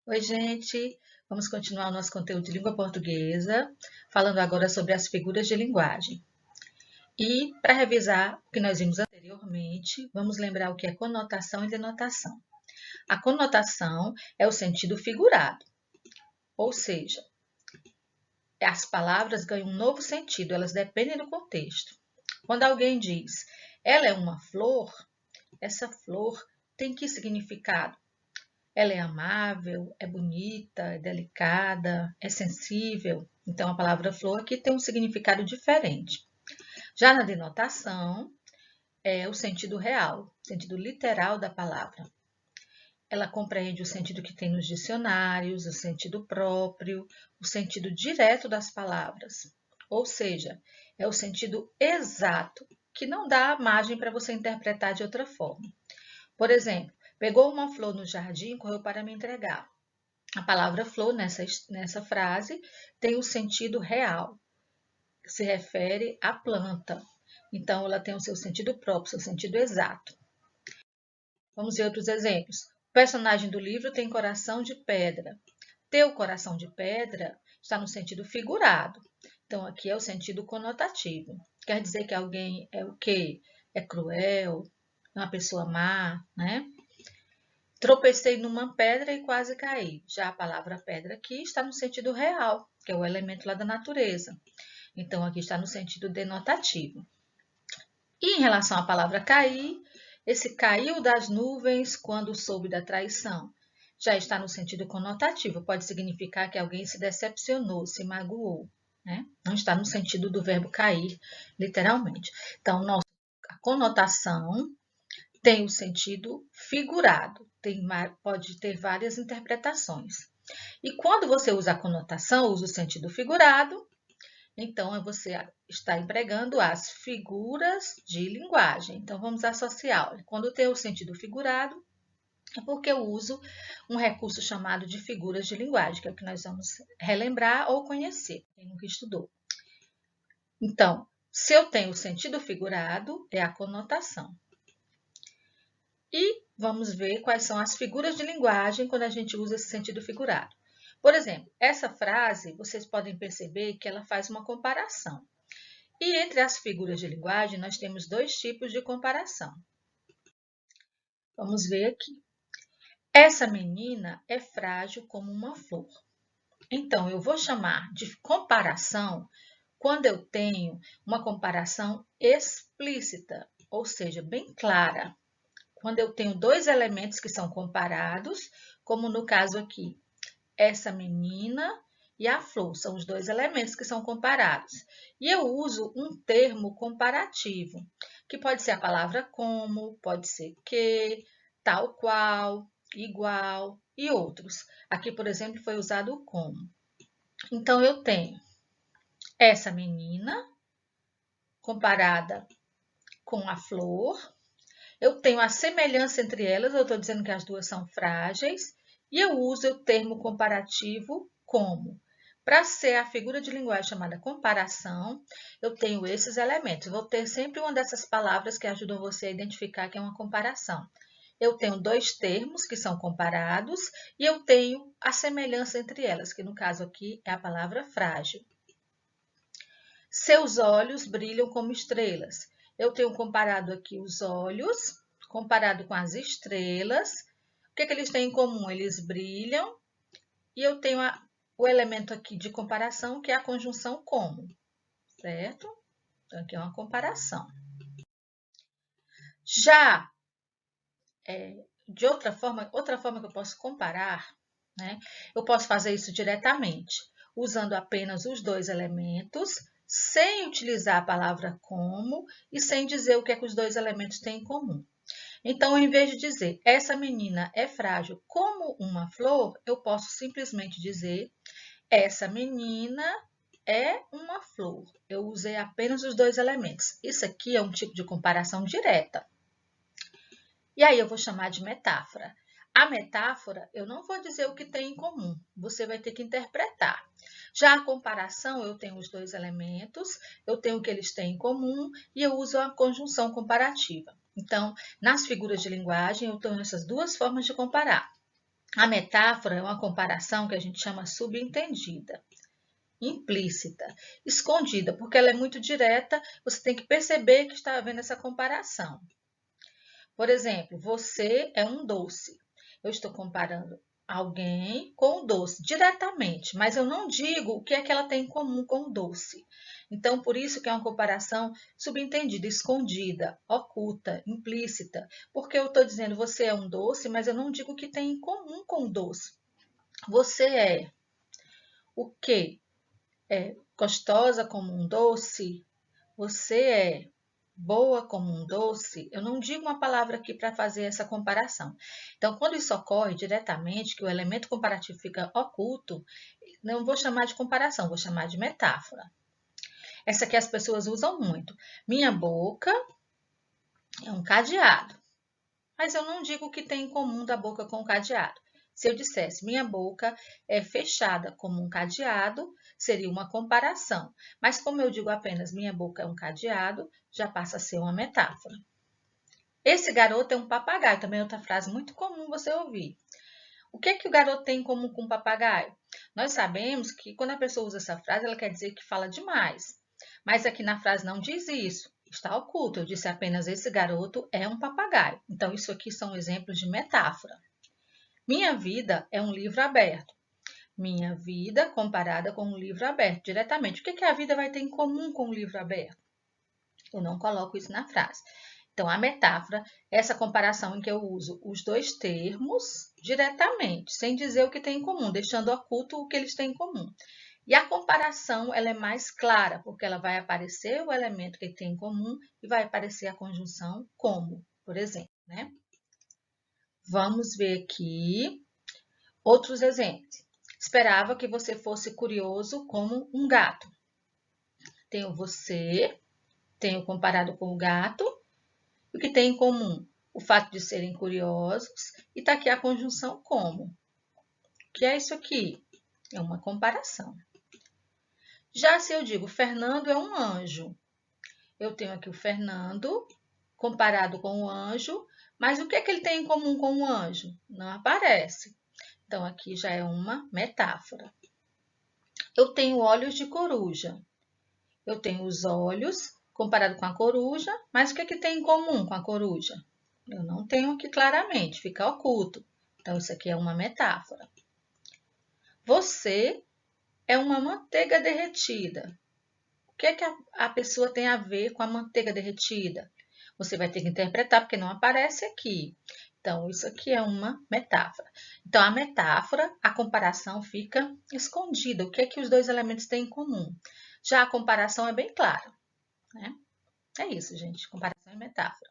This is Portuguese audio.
Oi, gente! Vamos continuar o nosso conteúdo de língua portuguesa, falando agora sobre as figuras de linguagem. E, para revisar o que nós vimos anteriormente, vamos lembrar o que é conotação e denotação. A conotação é o sentido figurado, ou seja, as palavras ganham um novo sentido, elas dependem do contexto. Quando alguém diz, ela é uma flor, essa flor tem que significado? Ela é amável, é bonita, é delicada, é sensível. Então, a palavra flor aqui tem um significado diferente. Já na denotação, é o sentido real, o sentido literal da palavra. Ela compreende o sentido que tem nos dicionários, o sentido próprio, o sentido direto das palavras. Ou seja, é o sentido exato, que não dá margem para você interpretar de outra forma. Por exemplo, pegou uma flor no jardim e correu para me entregar. A palavra flor nessa frase tem o sentido real, que se refere à planta. Então, ela tem o seu sentido próprio, seu sentido exato. Vamos ver outros exemplos. O personagem do livro tem coração de pedra. Ter o coração de pedra está no sentido figurado. Então, aqui é o sentido conotativo. Quer dizer que alguém é o quê? É cruel, é uma pessoa má, né? Tropecei numa pedra e quase caí. Já a palavra pedra aqui está no sentido real, que é o elemento lá da natureza. Então, aqui está no sentido denotativo. E em relação à palavra cair, esse caiu das nuvens quando soube da traição. Já está no sentido conotativo, pode significar que alguém se decepcionou, se magoou. Né? Não está no sentido do verbo cair, literalmente. Então, a conotação tem o sentido figurado, pode ter várias interpretações. E quando você usa a conotação, usa o sentido figurado, então você está empregando as figuras de linguagem. Então vamos associar. Quando tem o sentido figurado, é porque eu uso um recurso chamado de figuras de linguagem, que é o que nós vamos relembrar ou conhecer, quem nunca estudou. Então, se eu tenho o sentido figurado, é a conotação. E vamos ver quais são as figuras de linguagem quando a gente usa esse sentido figurado. Por exemplo, essa frase, vocês podem perceber que ela faz uma comparação. E entre as figuras de linguagem, nós temos dois tipos de comparação. Vamos ver aqui. Essa menina é frágil como uma flor. Então, eu vou chamar de comparação quando eu tenho uma comparação explícita, ou seja, bem clara. Quando eu tenho dois elementos que são comparados, como no caso aqui, essa menina e a flor, são os dois elementos que são comparados. E eu uso um termo comparativo, que pode ser a palavra como, pode ser que, tal qual, igual e outros. Aqui, por exemplo, foi usado o como. Então, eu tenho essa menina comparada com a flor. Eu tenho a semelhança entre elas, eu estou dizendo que as duas são frágeis, e eu uso o termo comparativo como. Para ser a figura de linguagem chamada comparação, eu tenho esses elementos. Vou ter sempre uma dessas palavras que ajudam você a identificar que é uma comparação. Eu tenho dois termos que são comparados e eu tenho a semelhança entre elas, que no caso aqui é a palavra frágil. Seus olhos brilham como estrelas. Eu tenho comparado aqui os olhos, comparado com as estrelas. O que é que eles têm em comum? Eles brilham. E eu tenho o elemento aqui de comparação, que é a conjunção como, certo? Então, aqui é uma comparação. Já, de outra forma que eu posso comparar, né? Eu posso fazer isso diretamente, usando apenas os dois elementos, sem utilizar a palavra como e sem dizer o que é que os dois elementos têm em comum. Então, em vez de dizer essa menina é frágil como uma flor, eu posso simplesmente dizer essa menina é uma flor. Eu usei apenas os dois elementos. Isso aqui é um tipo de comparação direta. E aí eu vou chamar de metáfora. A metáfora, eu não vou dizer o que tem em comum, você vai ter que interpretar. Já a comparação, eu tenho os dois elementos, eu tenho o que eles têm em comum e eu uso a conjunção comparativa. Então, nas figuras de linguagem, eu tenho essas duas formas de comparar. A metáfora é uma comparação que a gente chama subentendida, implícita, escondida, porque ela é muito direta, você tem que perceber que está havendo essa comparação. Por exemplo, você é um doce. Eu estou comparando alguém com o doce diretamente, mas eu não digo o que é que ela tem em comum com o doce. Então, por isso que é uma comparação subentendida, escondida, oculta, implícita, porque eu estou dizendo você é um doce, mas eu não digo o que tem em comum com o doce. Você é o quê? É gostosa como um doce? Você é boa como um doce? Eu não digo uma palavra aqui para fazer essa comparação. Então, quando isso ocorre diretamente, que o elemento comparativo fica oculto, não vou chamar de comparação, vou chamar de metáfora. Essa aqui as pessoas usam muito. Minha boca é um cadeado, mas eu não digo o que tem em comum da boca com o cadeado. Se eu dissesse minha boca é fechada como um cadeado, seria uma comparação. Mas como eu digo apenas minha boca é um cadeado, já passa a ser uma metáfora. Esse garoto é um papagaio, também é outra frase muito comum você ouvir. O que é que o garoto tem em comum com o papagaio? Nós sabemos que quando a pessoa usa essa frase, ela quer dizer que fala demais. Mas aqui na frase não diz isso. Está oculto. Eu disse apenas esse garoto é um papagaio. Então, isso aqui são exemplos de metáfora. Minha vida é um livro aberto. Minha vida comparada com um livro aberto, diretamente. O que a vida vai ter em comum com um livro aberto? Eu não coloco isso na frase. Então, a metáfora é essa comparação em que eu uso os dois termos diretamente, sem dizer o que tem em comum, deixando oculto o que eles têm em comum. E a comparação ela é mais clara, porque ela vai aparecer o elemento que tem em comum e vai aparecer a conjunção como, por exemplo, né? Vamos ver aqui outros exemplos. Esperava que você fosse curioso como um gato. Tenho você, tenho comparado com o gato. O que tem em comum? O fato de serem curiosos e está aqui a conjunção como. O que é isso aqui? É uma comparação. Já se eu digo Fernando é um anjo, eu tenho aqui o Fernando comparado com o anjo, mas o que é que ele tem em comum com o anjo? Não aparece. Então, aqui já é uma metáfora. Eu tenho olhos de coruja. Eu tenho os olhos comparado com a coruja, mas o que é que tem em comum com a coruja? Eu não tenho aqui claramente, fica oculto. Então, isso aqui é uma metáfora. Você é uma manteiga derretida. O que é que a pessoa tem a ver com a manteiga derretida? Você vai ter que interpretar, porque não aparece aqui. Então, isso aqui é uma metáfora. Então, a metáfora, a comparação fica escondida. O que é que os dois elementos têm em comum? Já a comparação é bem clara, né? É isso, gente. Comparação e metáfora.